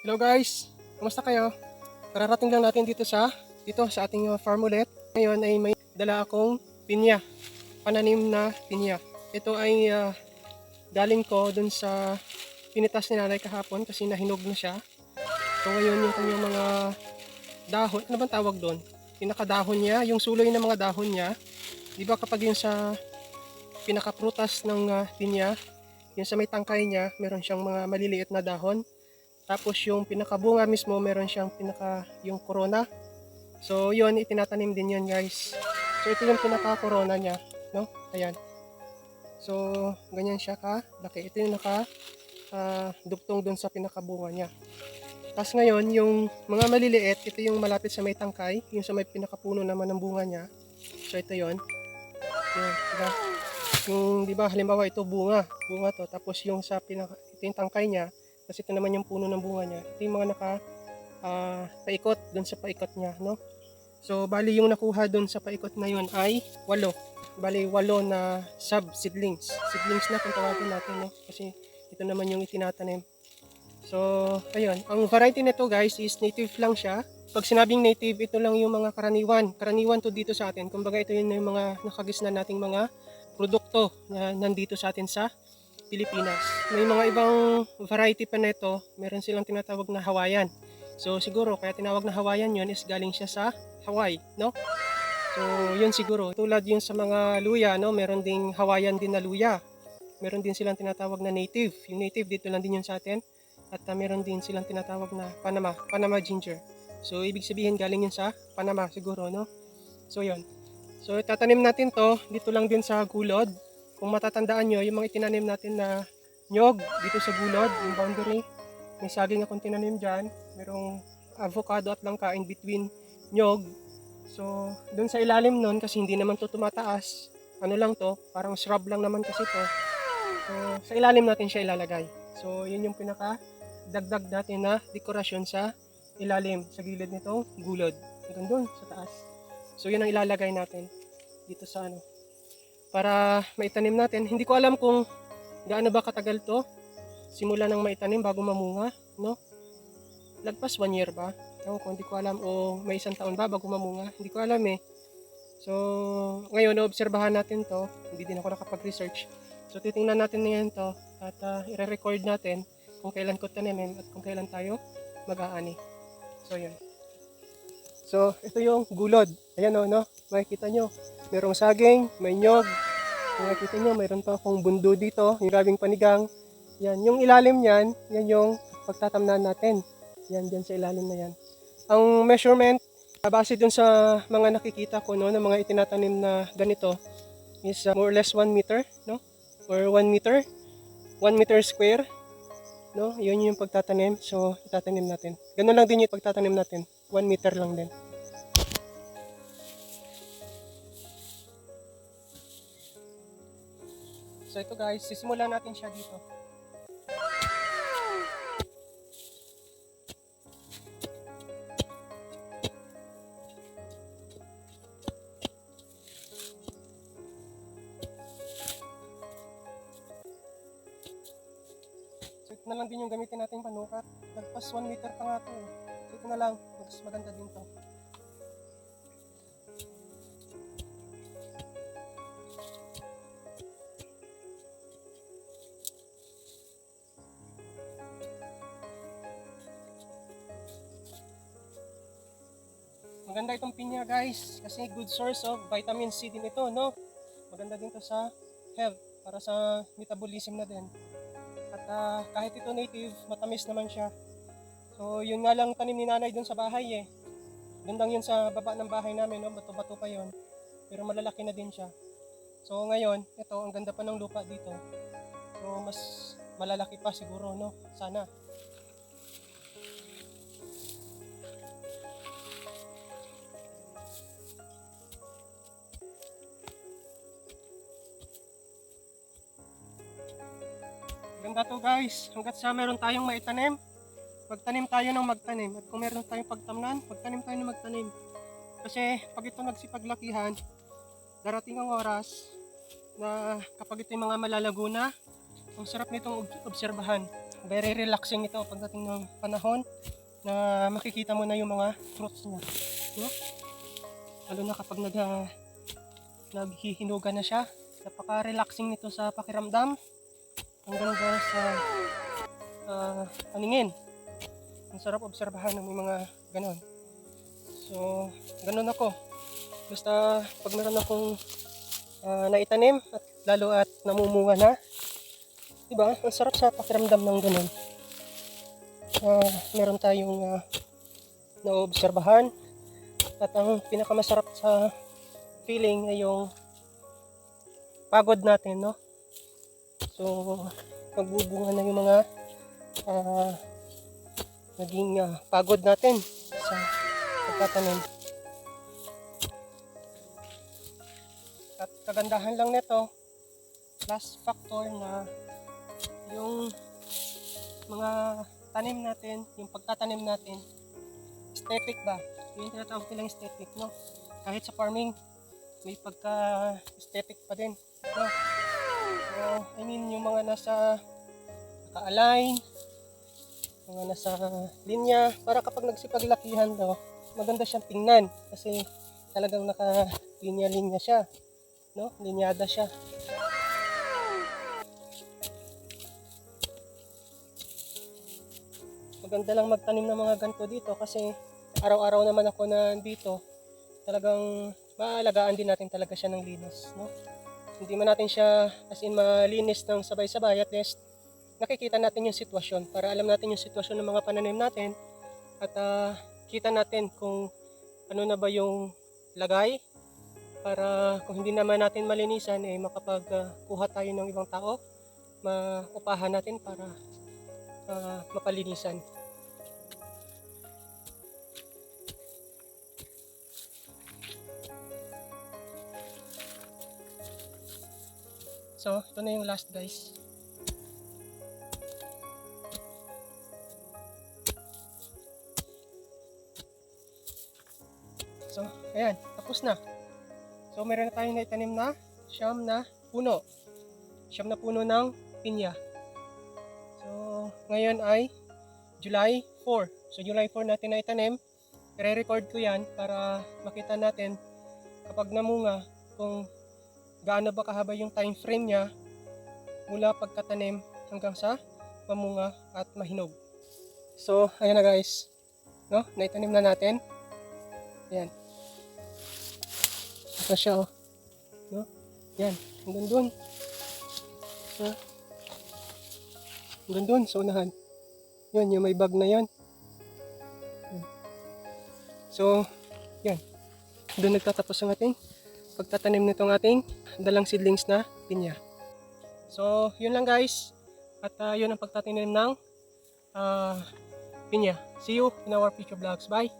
Hello guys, kumusta kayo? Kararating lang natin dito sa ating farm ulit. Ngayon ay may dala akong pinya, pananim na pinya. Ito ay galing ko dun sa pinitas ni nanay kahapon kasi nahinog na siya. So ngayon yung kanyang mga dahon, ano bang tawag doon? Pinakadahon niya, yung suloy ng mga dahon niya. Di ba kapag yun sa pinakaprutas ng pinya, yun sa may tangkay niya, meron siyang mga maliliit na dahon. Tapos yung pinakabunga mismo, meron siyang yung corona. So yun, itinatanim din yun guys. So ito yung pinaka-corona niya, no? Ayan. So ganyan siya kalaki. Ito yung dugtong dun sa pinakabunga niya. Tapos ngayon, yung mga maliliit, ito yung malapit sa may tangkay, yung sa may pinakapuno naman ng bunga niya. So ito yun. Yun, diba? Yung, diba, halimbawa ito bunga to. Tapos yung sa ito yung tangkay niya, kasi ito naman yung puno ng bunga niya. Ito yung mga paikot dun sa paikot niya, no? So, bali yung nakuha dun sa paikot na yun ay 8. Bali, 8 na sub-seedlings. Seedlings na kung tawagin natin, no? Kasi ito naman yung itinatanim. So, ayun. Ang variety nito guys is native lang siya. Pag sinabing native, ito lang yung mga karaniwan. Karaniwan to dito sa atin. Kumbaga ito yun yung mga nakagisnan nating mga produkto na nandito sa atin sa Pilipinas. May mga ibang variety pa nito, meron silang tinatawag na Hawaiian. So siguro kaya tinawag na Hawaiian yun is galing siya sa Hawaii, no? So yun siguro. Tulad yun sa mga luya, no? Meron ding Hawaiian din na luya. Meron din silang tinatawag na native. Yung native dito lang din yun sa atin. At meron din silang tinatawag na Panama ginger. So ibig sabihin galing yun sa Panama siguro, no? So yun. So tatanim natin to dito lang din sa gulod. Kung matatandaan nyo, yung mga itinanim natin na nyog dito sa gulod, yung boundary, may saging akong tinanim dyan, merong avocado at langka in between nyog. So, dun sa ilalim nun, kasi hindi naman to tumataas, ano lang to, parang shrub lang naman kasi to. So, sa ilalim natin siya ilalagay. So, yun yung pinaka dagdag natin na dekorasyon sa ilalim, sa gilid nitong gulod. Hanggang dun sa taas. So, yun ang ilalagay natin dito sa para maitanim natin. Hindi ko alam kung gaano ba katagal to simula nang maitanim bago mamunga, no? Lagpas 1 year ba? Ewan ko, hindi ko alam, o may 1 taon ba bago mamunga, hindi ko alam eh. So ngayon obserbahan natin to, hindi din ako nakapag-research. So titingnan natin ngayon to at i-record natin kung kailan ko tanimin at kung kailan tayo mag-aani. So yun. So ito yung gulod, ayan o, no? Makikita nyo, merong saging, may nyog. Kung nakikita nyo, mayroon pa akong bundo dito, yung grabing panigang. Yan, yung ilalim niyan, yan yung pagtatamnan natin. Yan, dyan sa ilalim na yan. Ang measurement, base dun sa mga nakikita ko, no, ng mga itinatanim na ganito, is more or less 1 meter, no? Or 1 meter, 1 meter square, no? Yun yung pagtatanim, so itatanim natin. Ganun lang din yung pagtatanim natin, 1 meter lang din. So ito guys, sisimulan natin siya dito. So ito na lang din yung gamitin natin panukat. Nagpas 1 meter pa nga ito eh. So ito na lang, mas maganda din to. Maganda itong pinya guys, kasi good source of vitamin C din ito, no? Maganda din to sa health, para sa metabolism na din. At kahit ito native, matamis naman siya. So yun nga lang tanim ni nanay dun sa bahay eh. Gandang yun sa baba ng bahay namin, no? Bato-bato pa yun. Pero malalaki na din siya. So ngayon, ito, ang ganda pa ng lupa dito. So mas malalaki pa siguro, no? Sana. Ganda to guys, hanggat sa meron tayong maitanim, magtanim tayo ng magtanim. At kung meron tayong pagtamnan, magtanim tayo ng magtanim. Kasi pag ito nagsipaglakihan, darating ang oras na kapag ito yung mga malalago na, ang sarap nitong obserbahan. very relaxing ito pagdating ng panahon na makikita mo na yung mga fruits niya. No? Lalo na kapag naghihinugan na siya. Napaka-relaxing nito sa pakiramdam. Ang ganda sa paningin. Ang sarap obserbahan ng mga ganon. So, ganon ako. Basta pag meron akong naitanim at lalo at namumunga na, diba? Ang sarap sa pakiramdam ng ganon. Meron tayong naobserbahan at ang pinakamasarap sa feeling ay yung pagod natin, no? So, magbubunga na yung mga naging pagod natin sa pagtatanim. At kagandahan lang nito, last factor na yung mga tanim natin, yung pagtatanim natin, aesthetic ba? Yung tinatawag nilang aesthetic, no? Kahit sa farming, may pagka-aesthetic pa din, no? So, I mean, yung mga nasa naka-align, mga nasa linya, para kapag nagsipaglakihan daw, maganda siyang tingnan kasi talagang naka-linya-linya siya, no? Linyada siya. Maganda lang magtanim ng mga ganito dito kasi araw-araw naman ako na dito, talagang maalagaan din natin talaga siya ng linis, no? Hindi man natin siya as in malinis ng sabay-sabay, at least nakikita natin yung sitwasyon para alam natin yung sitwasyon ng mga pananim natin at kita natin kung ano na ba yung lagay para kung hindi naman natin malinisan makapagkuha tayo ng ibang tao, maupahan natin para mapalinisan. So, ito na yung last, guys. So, ayan, tapos na. So, meron na tayong naitanim na siyam na puno. Siyam na puno ng pinya. So, ngayon ay July 4. So, July 4 natin naitanim. I-record ko yan para makita natin kapag namunga kung gaano ba kahaba yung time frame niya mula pagkatanim hanggang sa mamunga at mahinog. So, ayan na guys. No? Naitanim na natin. Ayan. Ito siya, oh. No? Yan. Hanggang dun. Hanggang dun sa unahan. Yun, yung may bag na yan. So, yan. Doon nagtatapos ang ating pagtatanim nitong ating dalang seedlings na pinya. So, yun lang guys. At yun ang pagtatanim ng pinya. See you in our future vlogs. Bye!